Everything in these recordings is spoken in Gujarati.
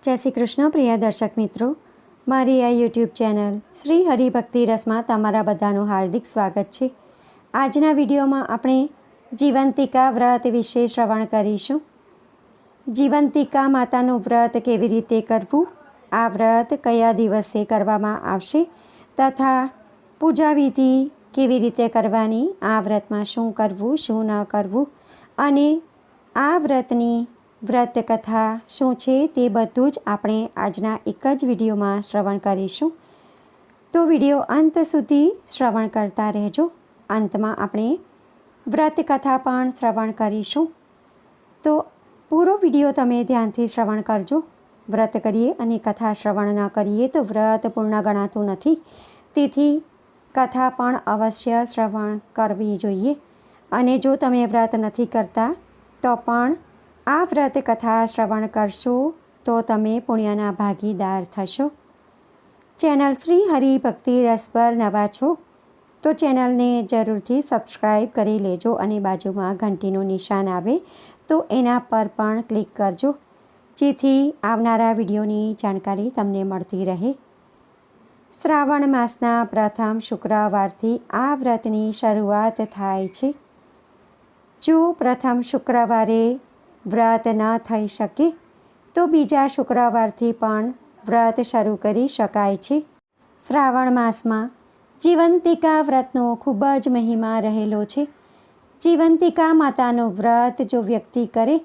જય શ્રી કૃષ્ણ પ્રિય દર્શક મિત્રો, મારી આ યુટ્યુબ ચેનલ શ્રી હરિભક્તિ રસમાં તમારા બધાનું હાર્દિક સ્વાગત છે. આજના વિડીયોમાં આપણે જીવંતિકા વ્રત વિશે શ્રવણ કરીશું. જીવંતિકા માતાનું વ્રત કેવી રીતે કરવું, આ વ્રત કયા દિવસે કરવામાં આવશે તથા પૂજા વિધિ કેવી રીતે કરવાની, આ વ્રતમાં શું કરવું શું ન કરવું અને આ વ્રતની વ્રત કથા શું છે તે બધું જ આપણે આજના એક જ વિડીયોમાં શ્રવણ કરીશું. તો વિડીયો અંત સુધી શ્રવણ કરતા રહેજો. અંતમાં આપણે વ્રત કથા પણ શ્રવણ કરીશું. તો પૂરો વિડીયો તમે ધ્યાનથી શ્રવણ કરજો. વ્રત કરીએ અને કથા શ્રવણ ન કરીએ તો વ્રત પૂર્ણ ગણાતું નથી. તેથી કથા પણ અવશ્ય શ્રવણ કરવી જોઈએ. અને જો તમે વ્રત નથી કરતા તો પણ આ વ્રત કથા શ્રવણ કરશો તો તમે પુણ્યના ભાગીદાર થશો. ચેનલ શ્રી હરિભક્તિ રસ પર નવા છો તો ચેનલને જરૂરથી સબસ્ક્રાઈબ કરી લેજો અને બાજુમાં ઘંટીનું નિશાન આવે તો એના પર પણ ક્લિક કરજો, જેથી આવનારા વિડીયોની જાણકારી તમને મળતી રહે. શ્રાવણ માસના પ્રથમ શુક્રવારથી આ વ્રતની શરૂઆત થાય છે. જો પ્રથમ શુક્રવારે વ્રત ન થઈ શકે તો બીજા શુક્રવારથી પણ વ્રત શરૂ કરી શકાય છે. શ્રાવણ માસમાં જીવંતિકા વ્રતનો ખૂબ જ મહિમા રહેલો છે. જીવંતિકા માતાનું વ્રત જો વ્યક્તિ કરે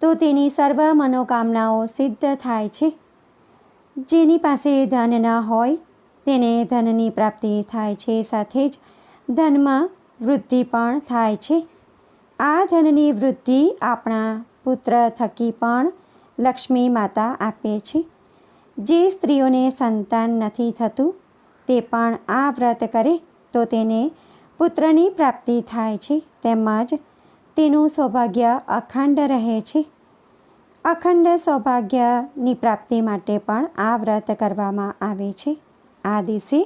તો તેની સર્વ મનોકામનાઓ સિદ્ધ થાય છે. જેની પાસે ધન ન હોય તેને ધનની પ્રાપ્તિ થાય છે, સાથે જ ધનમાં વૃદ્ધિ પણ થાય છે. આ ધનની વૃદ્ધિ આપણા પુત્ર થકી પણ લક્ષ્મી માતા આપે છે. જે સ્ત્રીઓને સંતાન નથી થતું તે પણ આ વ્રત કરે તો તેને પુત્રની પ્રાપ્તિ થાય છે, તેમજ તેનું સૌભાગ્ય અખંડ રહે છે. અખંડ સૌભાગ્યની પ્રાપ્તિ માટે પણ આ વ્રત કરવામાં આવે છે. આ દિવસે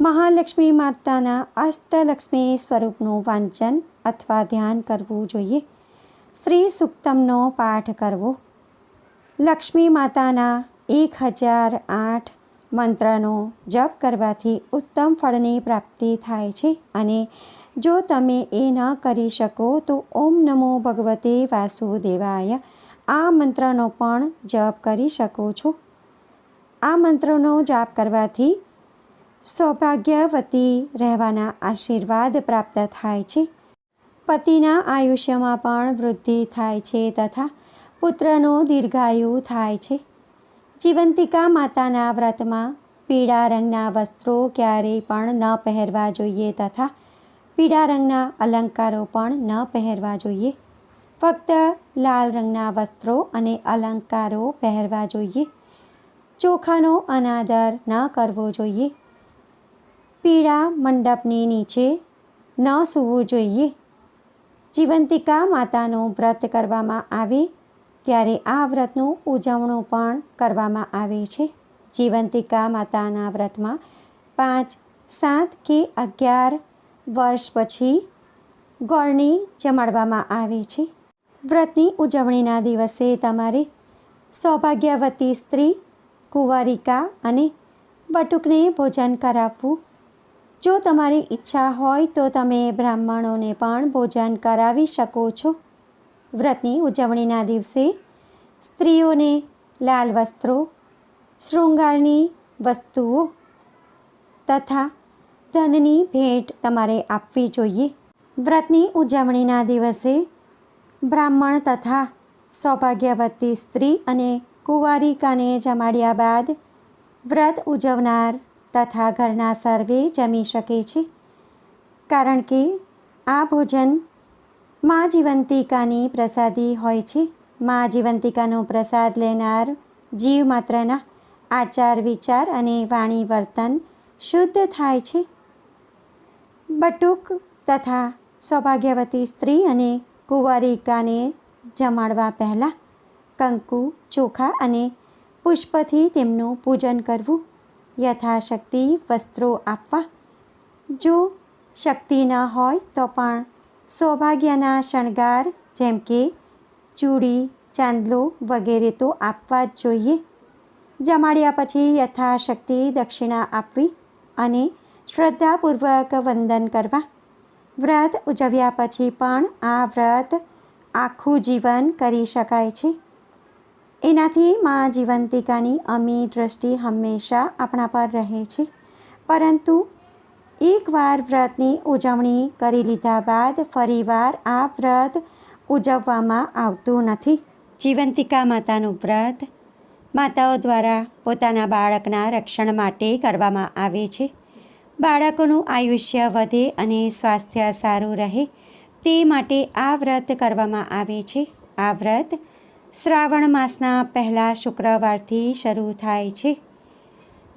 મહાલક્ષ્મી માતાના અષ્ટલક્ષ્મી સ્વરૂપનું વાંચન અથવા ધ્યાન કરવું જોઈએ. શ્રી સુક્તમનો પાઠ કરવો. લક્ષ્મી માતાના 1008 મંત્રનો જપ કરવાથી ઉત્તમ ફળની પ્રાપ્તિ થાય છે. અને જો તમે એ ન કરી શકો તો ઓમ નમો ભગવતે વાસુદેવાય આ મંત્રનો પણ જપ કરી શકો છો. આ મંત્રનો જાપ કરવાથી સૌભાગ્યવતી રહેવાના આશીર્વાદ પ્રાપ્ત થાય છે. પતિના આયુષ્યમાં પણ વૃદ્ધિ થાય છે તથા પુત્રનો દીર્ઘાયુ થાય છે. જીવંતિકા માતાના વ્રતમાં પીળા રંગના વસ્ત્રો ક્યારેય પણ ન પહેરવા જોઈએ તથા પીળા રંગના અલંકારો પણ ન પહેરવા જોઈએ. ફક્ત લાલ રંગના વસ્ત્રો અને અલંકારો પહેરવા જોઈએ. ચોખાનો અનાદર ન કરવો જોઈએ. પીળા મંડપની નીચે ન સૂવું જોઈએ. જીવંતિકા માતાનું વ્રત કરવામાં આવે ત્યારે આ વ્રતનું ઉજવણું પણ કરવામાં આવે છે. જીવંતિકા માતાના વ્રતમાં 5, 7 કે 11 વર્ષ પછી ગોળણી જમાડવામાં આવે છે. વ્રતની ઉજવણીના દિવસે તમારે સૌભાગ્યવતી સ્ત્રી, કુંવારિકા અને બટુકને ભોજન કરાવવું. જો તમારી ઈચ્છા હોય તો તમે બ્રાહ્મણોને પણ ભોજન કરાવી શકો છો. વ્રતની ઉજવણીના દિવસે સ્ત્રીઓને લાલ વસ્ત્રો, શૃંગારની વસ્તુઓ તથા ધનની ભેટ તમારે આપવી જોઈએ. વ્રતની ઉજવણીના દિવસે બ્રાહ્મણ તથા સૌભાગ્યવતી સ્ત્રી અને કુંવારિકાને જમાડ્યા બાદ વ્રત ઉજવનાર તથા ઘરના સર્વે જમી શકે છે. કારણ કે આ ભોજન મા જીવંતિકાની પ્રસાદી હોય છે. મા જીવંતિકાનો પ્રસાદ લેનાર જીવ માત્રના આચાર વિચાર અને વાણી વર્તન શુદ્ધ થાય છે. બટુક તથા સૌભાગ્યવતી સ્ત્રી અને કુંવારિકાને જમાડવા પહેલાં કંકુ, ચોખા અને પુષ્પથી તેમનું પૂજન કરવું. યથાશક્તિ વસ્ત્રો આપવા. જો શક્તિ ન હોય તો પણ સૌભાગ્યના શણગાર જેમ કે ચૂડી, ચાંદલો વગેરે તો આપવા જ જોઈએ. જમાડ્યા પછી યથાશક્તિ દક્ષિણા આપવી અને શ્રદ્ધાપૂર્વક વંદન કરવા. વ્રત ઉજવ્યા પછી પણ આ વ્રત આખું જીવન કરી શકાય છે. એનાથી મા જીવંતિકાની અમી દૃષ્ટિ હંમેશા આપણા પર રહે છે. પરંતુ એકવાર વ્રતની ઉજવણી કરી લીધા બાદ ફરીવાર આ વ્રત ઉજવવામાં આવતું નથી. જીવંતિકા માતાનું વ્રત માતાઓ દ્વારા પોતાના બાળકના રક્ષણ માટે કરવામાં આવે છે. બાળકોનું આયુષ્ય વધે અને સ્વાસ્થ્ય સારું રહે તે માટે આ વ્રત કરવામાં આવે છે. આ વ્રત શ્રાવણ માસના પહેલા શુક્રવારથી શરૂ થાય છે.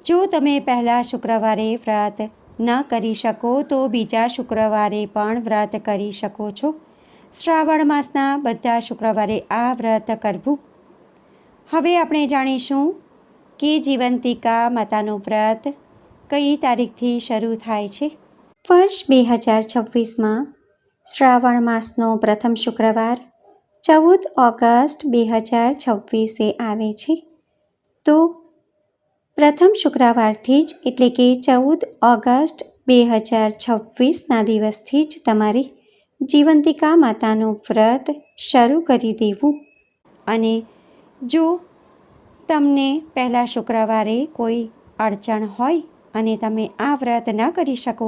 જો તમે પહેલા શુક્રવારે વ્રત ન કરી શકો તો બીજા શુક્રવારે પણ વ્રત કરી શકો છો. શ્રાવણ માસના બધા શુક્રવારે આ વ્રત કરવું. હવે આપણે જાણીશું કે જીવંતિકા માતાનું વ્રત કઈ તારીખથી શરૂ થાય છે. વર્ષ 2026માં શ્રાવણ માસનો પ્રથમ શુક્રવાર 14 ઓગસ્ટ 2026 આવે છે. તો પ્રથમ શુક્રવારથી જ એટલે કે 14 ઓગસ્ટ 2026ના દિવસથી જ તમારે જીવંતિકા માતાનું વ્રત શરૂ કરી દેવું. અને જો તમને પહેલા શુક્રવારે કોઈ અડચણ હોય અને તમે આ વ્રત ન કરી શકો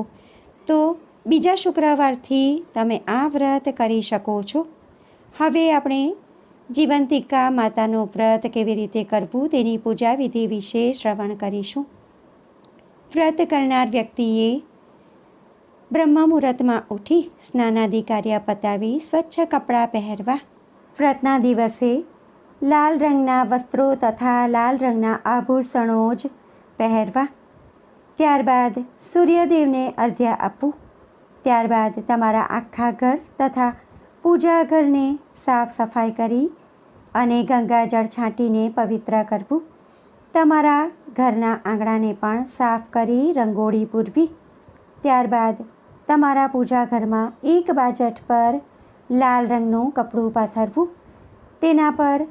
તો બીજા શુક્રવારથી તમે આ વ્રત કરી શકો છો. હવે આપણે જીવંતિકા માતાનું વ્રત કેવી રીતે કરવું તેની પૂજા વિધિ વિશે શ્રવણ કરીશું. વ્રત કરનાર વ્યક્તિએ બ્રહ્મ મુહૂર્તમાં ઉઠી સ્નાનાદિ કાર્ય પતાવી સ્વચ્છ કપડાં પહેરવા. વ્રતના દિવસે લાલ રંગના વસ્ત્રો તથા લાલ રંગના આભૂષણો જ પહેરવા. ત્યારબાદ સૂર્યદેવને અર્ઘ્ય આપવું. ત્યારબાદ તમારા આખા ઘર તથા પૂજા ઘરને સાફ સફાઈ કરી અને ગંગાજળ છાંટીને પવિત્ર કરવું. તમારા ઘરના આંગણાને પણ સાફ કરી રંગોળી પૂરવી. ત્યારબાદ તમારા પૂજા ઘરમાં એક બાજટ પર લાલ રંગનું કપડું પાથરવું. તેના પર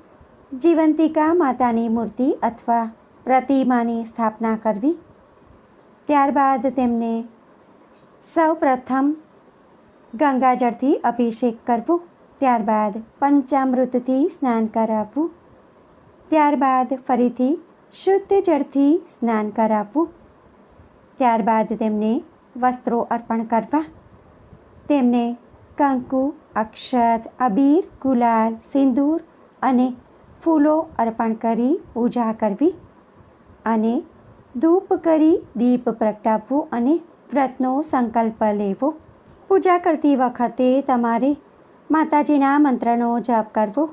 જીવંતિકા માતાની મૂર્તિ અથવા પ્રતિમાની સ્થાપના કરવી. ત્યારબાદ તેમને સૌપ્રથમ ગંગાજળથી અભિષેક કરવો. ત્યારબાદ પંચામૃતથી સ્નાન કરાવવું. ત્યારબાદ ફરીથી શુદ્ધ જળથી સ્નાન કરાવવું. ત્યારબાદ તેમને વસ્ત્રો અર્પણ કરવા. તેમને કંકુ, અક્ષત, અબીર, ગુલાલ, સિંદૂર અને ફૂલો અર્પણ કરી પૂજા કરવી અને ધૂપ કરી દીપ પ્રગટાવવું અને વ્રતનો સંકલ્પ લેવો. પૂજા કરતી વખતે તમારે માતાજીના મંત્રનો જપ કરવો.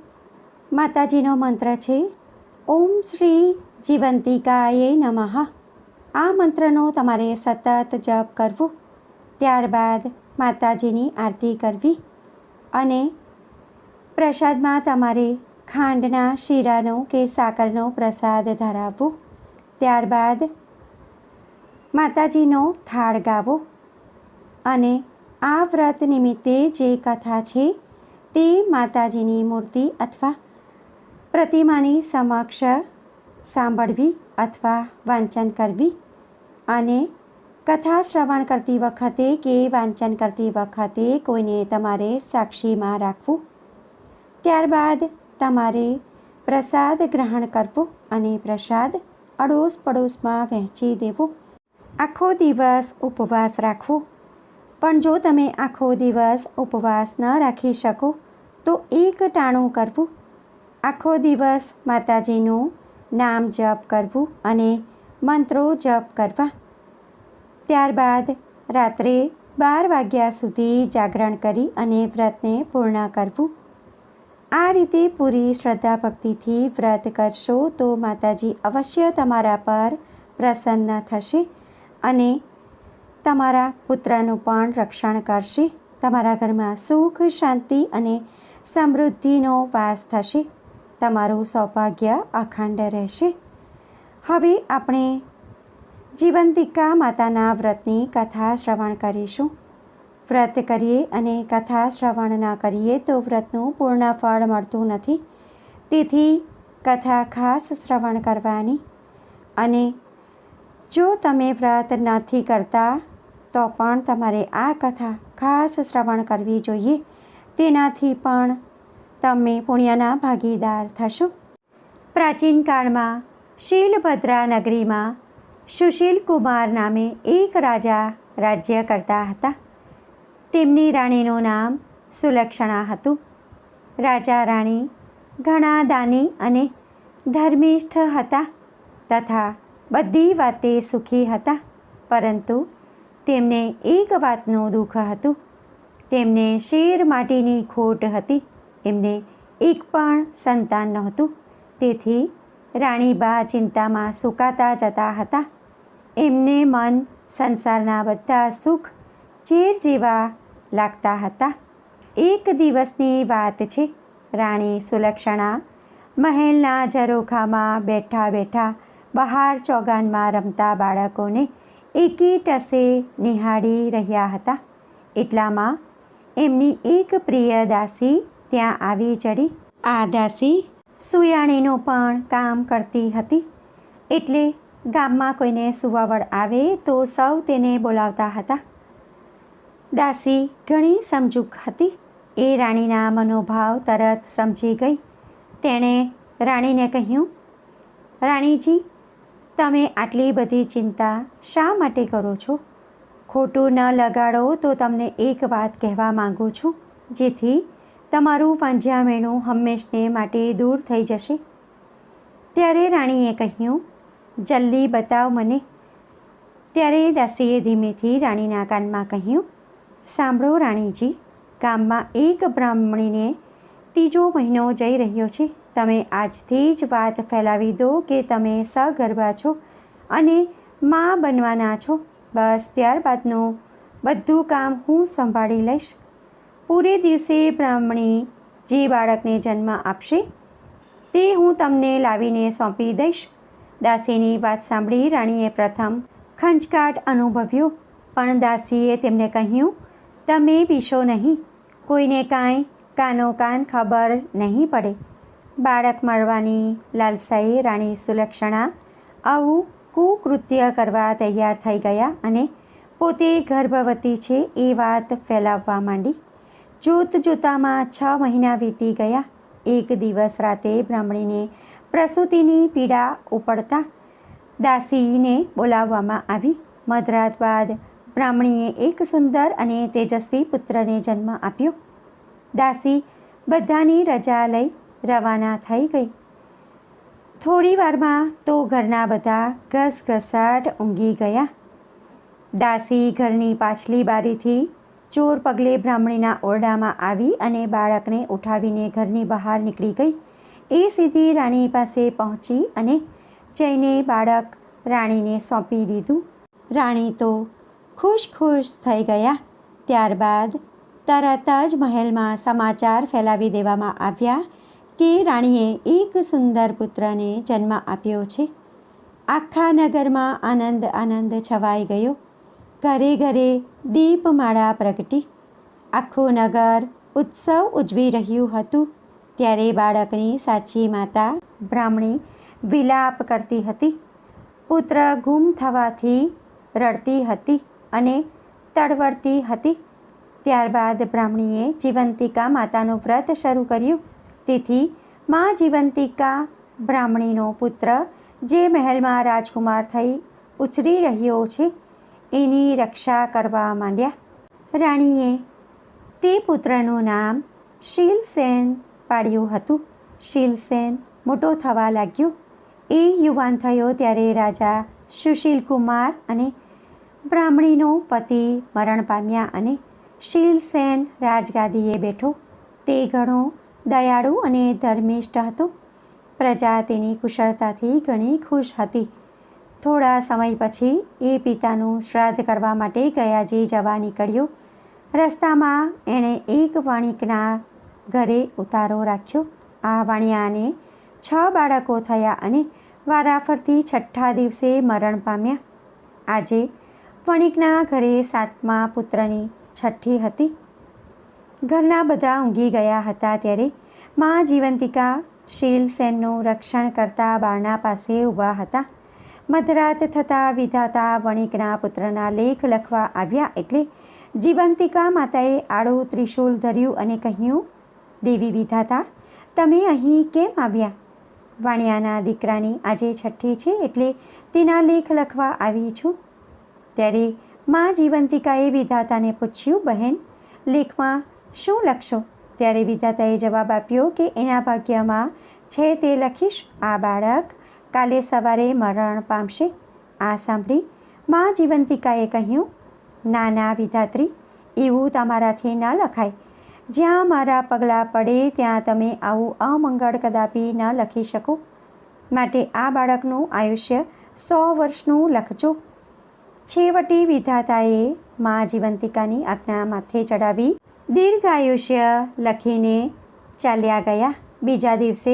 માતાજીનો મંત્ર છે ઓમ શ્રી જીવંતિકાય નમઃ. આ મંત્રનો તમારે સતત જપ કરવો. ત્યારબાદ માતાજીની આરતી કરવી અને પ્રસાદમાં તમારે ખાંડના શીરાનો કે સાકરનો પ્રસાદ ધરાવવો. ત્યારબાદ માતાજીનો થાળ ગાવો અને આ વ્રત નિમિત્તે જે કથા છે તે માતાજીની મૂર્તિ અથવા પ્રતિમાની સમક્ષ સાંભળવી અથવા વાંચન કરવી. અને કથા શ્રવણ કરતી વખતે કે વાંચન કરતી વખતે કોઈને તમારે સાક્ષીમાં રાખવું. ત્યારબાદ તમારે પ્રસાદ ગ્રહણ કરવો અને પ્રસાદ અડોશ પડોશમાં વહેંચી દેવો. આખો દિવસ ઉપવાસ રાખવો. પણ જો તમે આખો દિવસ ઉપવાસ ન રાખી શકો તો એક ટાણું કરવું. આખો દિવસ માતાજીનું નામ જપ કરવું અને મંત્રો જપ કરવા. ત્યારબાદ રાત્રે 12 વાગ્યા સુધી જાગરણ કરી અને વ્રતને પૂર્ણ કરવું. આ રીતે પૂરી શ્રદ્ધા ભક્તિથી વ્રત કરશો તો માતાજી અવશ્ય તમારા પર પ્રસન્ન થશે અને તમારા પુત્રનું પણ રક્ષણ કરશે. તમારા ઘરમાં સુખ, શાંતિ અને સમૃદ્ધિનો વાસ થશે. તમારું સૌભાગ્ય અખંડ રહેશે. હવે આપણે જીવંતિકા માતાના વ્રતની કથા શ્રવણ કરીશું. વ્રત કરીએ અને કથા શ્રવણ ન કરીએ તો વ્રતનું પૂર્ણ ફળ મળતું નથી. તેથી કથા ખાસ શ્રવણ કરવાની. અને જો તમે વ્રત નથી કરતા તો પણ તમારે આ કથા ખાસ શ્રવણ કરવી જોઈએ. તેનાથી પણ તમે પુણ્યના ભાગીદાર થશો. પ્રાચીન કાળમાં શીલભદ્રા નગરીમાં સુશીલ કુમાર નામે એક રાજા રાજ્ય કરતા હતા. તેમની રાણીનું નામ સુલક્ષણા હતું. રાજા રાણી ઘણા દાની અને ધર્મિષ્ઠ હતા તથા બધી વાતે સુખી હતા. પરંતુ તેમને એક વાતનું દુઃખ હતું. તેમને શેર માટીની ખોટ હતી. એમને એક પણ સંતાન નહોતું. તેથી રાણીબા ચિંતામાં સુકાતા જતા હતા. એમને મન સંસારના બધા સુખ ઝેર જેવા લાગતા હતા. એક દિવસની વાત છે. રાણી સુલક્ષણા મહેલના ઝરોખામાં બેઠા બેઠા બહાર ચોગાનમાં રમતા બાળકોને એકી ટસે નિહાળી રહ્યા હતા. એટલામાં એમની એક પ્રિય દાસી ત્યાં આવી ચડી. આ દાસી સુયાણીનું પણ કામ કરતી હતી. એટલે ગામમાં કોઈને સુવાવડ આવે તો સૌ તેને બોલાવતા હતા. દાસી ઘણી સમજૂક હતી. એ રાણીના મનોભાવ તરત સમજી ગઈ. તેણે રાણીને કહ્યું, રાણીજી, તમે આટલી બધી ચિંતા શા માટે કરો છો? ખોટું ન લગાડો તો તમને એક વાત કહેવા માગું છું, જેથી તમારું વાંઝ્યામેણું હંમેશને માટે દૂર થઈ જશે. ત્યારે રાણીએ કહ્યું, જલ્દી બતાવ મને. ત્યારે દાસીએ ધીમેથી રાણીના કાનમાં કહ્યું, સાંભળો રાણીજી, ગામમાં એક બ્રાહ્મણીને ત્રીજો મહિનો જઈ રહ્યો છે. તમે આજથી જ વાત ફેલાવી દો કે તમે સગર્ભા છો અને મા બનવાના છો. બસ ત્યારબાદનું બધું કામ હું સંભાળી લઈશ. પૂરે દિવસે બ્રાહ્મણી જે બાળકને જન્મ આપશે તે હું તમને લાવીને સોંપી દઈશ. દાસીની વાત સાંભળી રાણીએ પ્રથમ ખંચકાટ અનુભવ્યો, પણ દાસીએ તેમને કહ્યું, તમે બીશો નહીં. કોઈને કાંઈ કાન ખબર નહીં પડે. બાળક મળવાની લાલસાએ રાણી સુલક્ષણા આવું કુકૃત્ય કરવા તૈયાર થઈ ગયા અને પોતે ગર્ભવતી છે એ વાત ફેલાવવા માંડી. જોત જોતામાં 6 મહિના વીતી ગયા. એક દિવસ રાતે બ્રાહ્મણીને પ્રસૂતિની પીડા ઉપડતા દાસીને બોલાવવામાં આવી. મધરાત બાદ બ્રાહ્મણીએ એક સુંદર અને તેજસ્વી પુત્રને જન્મ આપ્યો. દાસી બધાની રજા લઈ રવાના થઈ ગઈ. થોડી વારમાં તો ઘરના બધા ઘસઘસાટ ઊંઘી ગયા. દાસી ઘરની પાછલી બારીથી ચોર પગલે બ્રાહ્મણીના ઓરડામાં આવી અને બાળકને ઉઠાવીને ઘરની બહાર નીકળી ગઈ. એ સીધી રાણી પાસે પહોંચી અને જઈને બાળક રાણીને સોંપી દીધું. રાણી તો ખુશ થઈ ગયા. ત્યારબાદ તરત જ મહેલમાં સમાચાર ફેલાવી દેવામાં આવ્યા કે રાણીએ એક સુંદર પુત્રને જન્મ આપ્યો છે. આખા નગરમાં આનંદ છવાઈ ગયો. ઘરે ઘરે દીપમાળા પ્રગટી. આખું નગર ઉત્સવ ઉજવી રહ્યું હતું. ત્યારે બાળકની સાચી માતા બ્રાહ્મણી વિલાપ કરતી હતી. પુત્ર ગુમ થવાથી રડતી હતી અને તડવડતી હતી. ત્યારબાદ બ્રાહ્મણીએ જીવંતિકા માતાનું વ્રત શરૂ કર્યું. તેથી મા જીવંતિકા બ્રાહ્મણીનો પુત્ર જે મહેલમાં રાજકુમાર થઈ ઉછરી રહ્યો છે એની રક્ષા કરવા માંડ્યા. રાણીએ તે પુત્રનું નામ શીલસેન પાડ્યું હતું. શીલસેન મોટો થવા લાગ્યો. એ યુવાન થયો ત્યારે રાજા સુશીલ કુમાર અને બ્રાહ્મણીનો પતિ મરણ પામ્યા અને શીલસેન રાજગાદીએ બેઠો. તે ઘણો દયાળુ અને ધર્મિષ્ઠ હતો. પ્રજા તેની કુશળતાથી ઘણી ખુશ હતી. થોડા સમય પછી એ પિતાનું શ્રાદ્ધ કરવા માટે ગયાજી જવા નીકળ્યો. રસ્તામાં એણે એક વણિકના ઘરે ઉતારો રાખ્યો. આ વણિયાને 6 બાળકો થયા અને વારાફરતી 6ઠ્ઠા દિવસે મરણ પામ્યા. આજે વણિકના ઘરે 7મા પુત્રની છઠ્ઠી હતી. ઘરના બધા ઊંઘી ગયા હતા ત્યારે મા જીવંતિકા શીલસેનનું રક્ષણ કરતા બારણા પાસે ઊભા હતા. મધરાત થતાં વિધાતા વણિકના પુત્રના લેખ લખવા આવ્યા એટલે જીવંતિકા માતાએ આડું ત્રિશૂલ ધર્યું અને કહ્યું, દેવી વિધાતા, તમે અહીં કેમ આવ્યા? વાણિયાના દીકરાની આજે છઠ્ઠી છે એટલે તેના લેખ લખવા આવી છું. ત્યારે મા જીવંતિકાએ વિધાતાને પૂછ્યું, બહેન, લેખમાં શું લખશો? ત્યારે વિધાતાએ જવાબ આપ્યો કે એના ભાગ્યમાં છે તે લખીશ. આ બાળક કાલે સવારે મરણ પામશે. આ સાંભળી મા જીવંતિકાએ કહ્યું, ના ના વિધાત્રી, એવું તમારાથી ન લખાય. જ્યાં મારા પગલાં પડે ત્યાં તમે આવું અમંગળ કદાપી ન લખી શકો. માટે આ બાળકનું આયુષ્ય 100 વર્ષનું લખજો. છેવટે વિધાતાએ મા જીવંતિકાની આજ્ઞા માથે ચડાવી દીર્ઘાયુષ્ય લખીને ચાલ્યા ગયા. બીજા દિવસે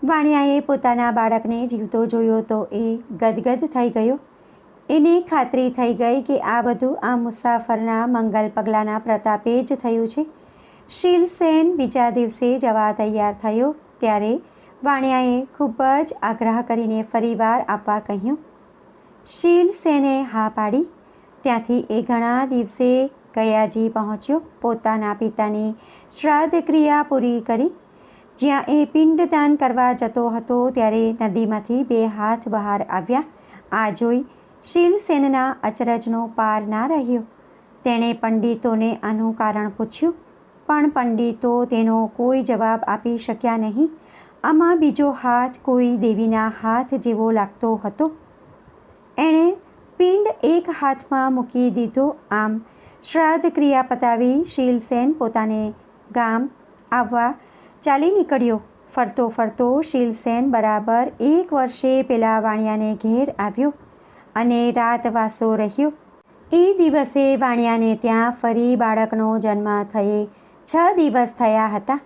વાણિયાએ પોતાના બાળકને જીવતો જોયો તો એ ગદગદ થઈ ગયો. એને ખાતરી થઈ ગઈ કે આ બધું આ મુસાફરના મંગલ પગલાંના પ્રતાપે જ થયું છે. શીલસેન બીજા દિવસે જવા તૈયાર થયો ત્યારે વાણિયાએ ખૂબ જ આગ્રહ કરીને ફરીવાર આપવા કહ્યું. શીલસેને હા પાડી. ત્યાંથી એ ઘણા દિવસે ગયાજી પહોંચ્યો. પોતાના પિતાની શ્રાદ્ધ ક્રિયા પૂરી કરી. જ્યાં એ પિંડદાન કરવા જતો હતો ત્યારે નદીમાંથી 2 હાથ બહાર આવ્યા. આ જોઈ શીલસેનના અચરજનો પાર ના રહ્યો. તેણે પંડિતોને આનું કારણ પૂછ્યું, પણ પંડિતો તેનો કોઈ જવાબ આપી શક્યા નહીં. આમાં બીજો હાથ કોઈ દેવીના હાથ જેવો લાગતો હતો. એણે પિંડ એક હાથમાં મૂકી દીધો. આમ શ્રાદ્ધ ક્રિયા પતાવી શીલસેન પોતાને ગામ આવવા ચાલી નીકળ્યો. ફરતો ફરતો શીલસેન બરાબર 1 વર્ષે પેલા વાણિયાને ઘેર આવ્યો અને રાતવાસો રહ્યો. એ દિવસે વાણિયાને ત્યાં ફરી બાળકનો જન્મ થયે 6 દિવસ થયા હતા.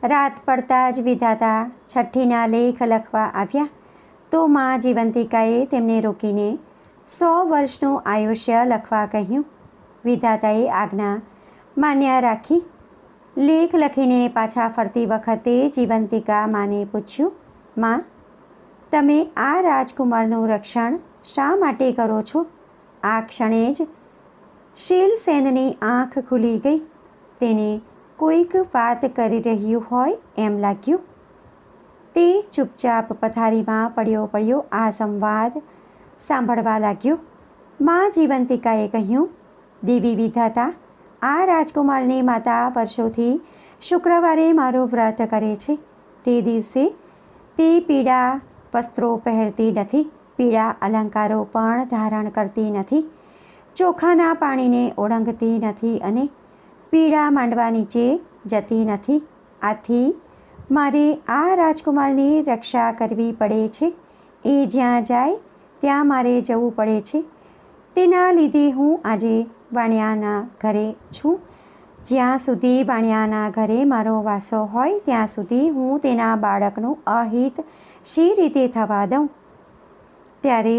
રાત પડતા જ વિધાતા છઠ્ઠીના લેખ લખવા આવ્યા તો મા જીવંતિકાએ તેમને રોકીને 100 વર્ષનું આયુષ્ય લખવા કહ્યું. વિધાતાએ આજ્ઞા માન્ય રાખી. લેખ લખીને પાછા ફરતી વખતે જીવંતિકા માને પૂછ્યું, માં, તમે આ રાજકુમારનું રક્ષણ શા માટે કરો છો? આ ક્ષણે જ શીલસેનની આંખ ખુલી ગઈ. તેને કોઈક વાત કરી રહ્યું હોય એમ લાગ્યું. તે ચૂપચાપ પથારીમાં પડ્યો આ સંવાદ સાંભળવા લાગ્યો. મા જીવંતિકાએ કહ્યું, દેવી વિધાતા, આ રાજકુમારની માતા વર્ષોથી શુક્રવારે મારું વ્રત કરે છે. તે દિવસે તે પીળા વસ્ત્રો પહેરતી નથી, પીળા અલંકારો પણ ધારણ કરતી નથી, ચોખાના પાણીને ઓળંગતી નથી અને પીળા માંડવા નીચે જતી નથી. આથી મારે આ રાજકુમારની રક્ષા કરવી પડે છે. એ જ્યાં જાય ત્યાં મારે જવું પડે છે. તેના લીધે હું આજે વાણિયાના ઘરે છું. જ્યાં સુધી વાણિયાના ઘરે મારો વાસો હોય ત્યાં સુધી હું તેના બાળકનું અહિત શી રીતે થવા દઉં? ત્યારે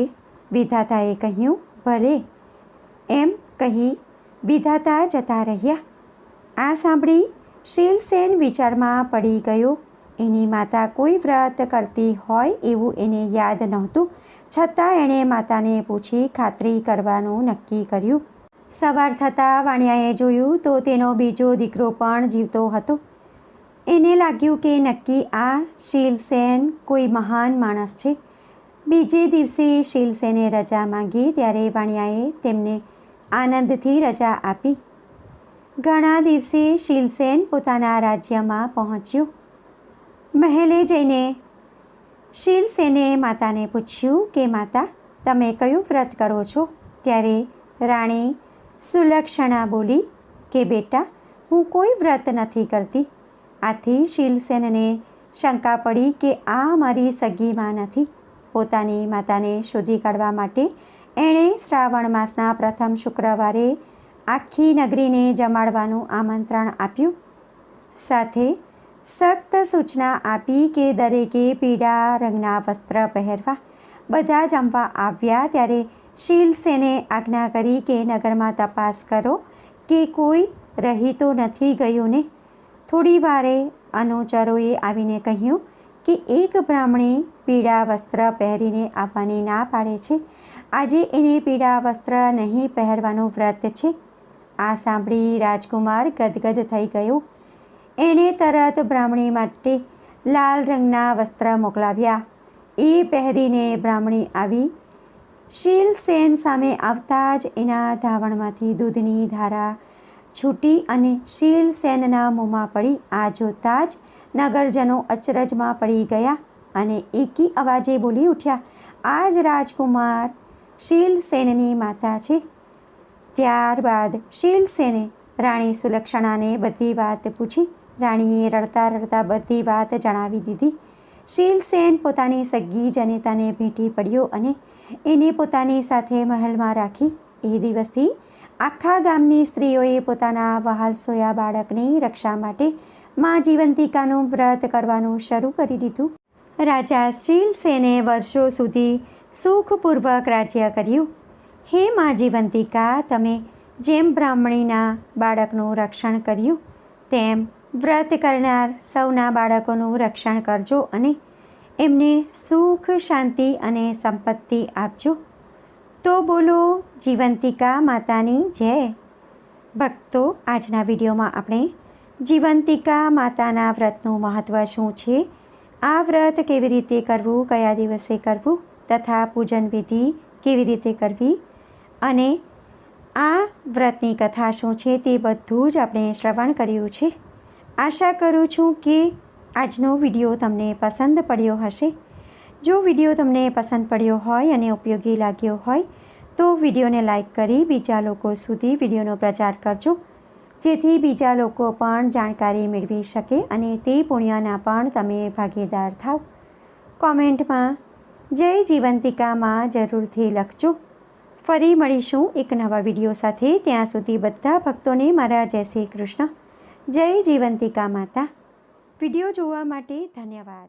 વિધાતાએ કહ્યું, ભલે. એમ કહી વિધાતા જતા રહ્યા. આ સાંભળી શીલસેન વિચારમાં પડી ગયો. એની માતા કોઈ વ્રત કરતી હોય એવું એને યાદ નહોતું. છતાં એણે માતાને પૂછી ખાતરી કરવાનું નક્કી કર્યું. સવાર થતાં વાણિયાએ જોયું તો તેનો બીજો દીકરો પણ જીવતો હતો. એને લાગ્યું કે નક્કી આ શીલસેન કોઈ મહાન માણસ છે. બીજે દિવસે શીલસેને રજા માંગી ત્યારે વાણિયાએ તેમને આનંદથી રજા આપી. ઘણા દિવસે શીલસેન પોતાના રાજ્યમાં પહોંચ્યો. મહેલે જઈને શીલસેને માતાને પૂછ્યું કે માતા, તમે કયું વ્રત કરો છો? ત્યારે રાણી સુલક્ષણા બોલી કે બેટા, હું કોઈ વ્રત નથી કરતી. આથી શીલસેનને શંકા પડી કે આ મારી સગી માં નથી. પોતાની માતાને શોધી કાઢવા માટે એણે શ્રાવણ માસના પ્રથમ શુક્રવારે આખી નગરીને જમાડવાનું આમંત્રણ આપ્યું. સાથે સખ્ત સૂચના આપી કે દરેકે પીળા રંગના વસ્ત્ર પહેરવા. બધા જમવા આવ્યા ત્યારે શીલસેને આજ્ઞા કરી કે નગરમાં તપાસ કરો કે કોઈ રહી તો નથી ગયું ને. થોડી વારે અનુચરોએ આવીને કહ્યું કે એક બ્રાહ્મણી પીળા વસ્ત્ર પહેરીને આવવાની ના પાડે છે. આજે એને પીળા વસ્ત્ર નહીં પહેરવાનું વ્રત છે. આ સાંભળી રાજકુમાર ગદગદ થઈ ગયો. એણે તરત બ્રાહ્મણી માટે લાલ રંગના વસ્ત્ર મોકલાવ્યા. એ પહેરીને બ્રાહ્મણી આવી. શીલસેન સામે આવતા જ એના ધાવણમાંથી દૂધની ધારા છૂટી અને શીલસેનના મોંમાં પડી. આ જોતાં જ નગરજનો અચરજમાં પડી ગયા અને એકી અવાજે બોલી ઉઠ્યા, આ જ રાજકુમાર શીલસેનની માતા છે. ત્યારબાદ શીલસેને રાણી સુલક્ષણાને બધી વાત પૂછી. રાણીએ રડતા રડતા બધી વાત જણાવી દીધી. શીલસેન પોતાની સગી જનેતાને ભેટી પડ્યો અને એને પોતાની સાથે મહેલમાં રાખી. એ દિવસથી આખા ગામની સ્ત્રીઓએ પોતાના વહાલસોયા બાળકની રક્ષા માટે મા જીવંતિકાનું વ્રત કરવાનું શરૂ કરી દીધું. રાજા શીલસેને વર્ષો સુધી સુખપૂર્વક રાજ્ય કર્યું. હે મા જીવંતિકા, તમે જેમ બ્રાહ્મણીના બાળકનું રક્ષણ કર્યું તેમ વ્રત કરનાર સૌના બાળકોનું રક્ષણ કરજો અને એમને સુખ, શાંતિ અને સંપત્તિ આપજો. તો બોલો જીવંતિકા માતાની જય. ભક્તો, આજના વિડીયોમાં આપણે જીવંતિકા માતાના વ્રતનું મહત્ત્વ શું છે, આ વ્રત કેવી રીતે કરવું, કયા દિવસે કરવું તથા પૂજન વિધિ કેવી રીતે કરવી અને આ વ્રતની કથા શું છે તે બધું જ આપણે શ્રવણ કર્યું છે. આશા કરું છું કે આજનો વિડીયો તમને પસંદ પડ્યો હશે. જો વિડીયો તમને પસંદ પડ્યો હોય અને ઉપયોગી લાગ્યો હોય તો વિડીયોને લાઈક કરી બીજા લોકો સુધી વિડીયોનો પ્રચાર કરજો, જેથી બીજા લોકો પણ જાણકારી મેળવી શકે અને તે પુણ્યના પણ તમે ભાગીદાર થાવ. કોમેન્ટમાં જય જીવંતિકામાં જરૂરથી લખજો. ફરી મળીશું એક નવા વિડીયો સાથે. ત્યાં સુધી બધા ભક્તોને મારા જય શ્રી કૃષ્ણ. જય જીવંતિકા માતા. વિડીયો જોવા માટે ધન્યવાદ.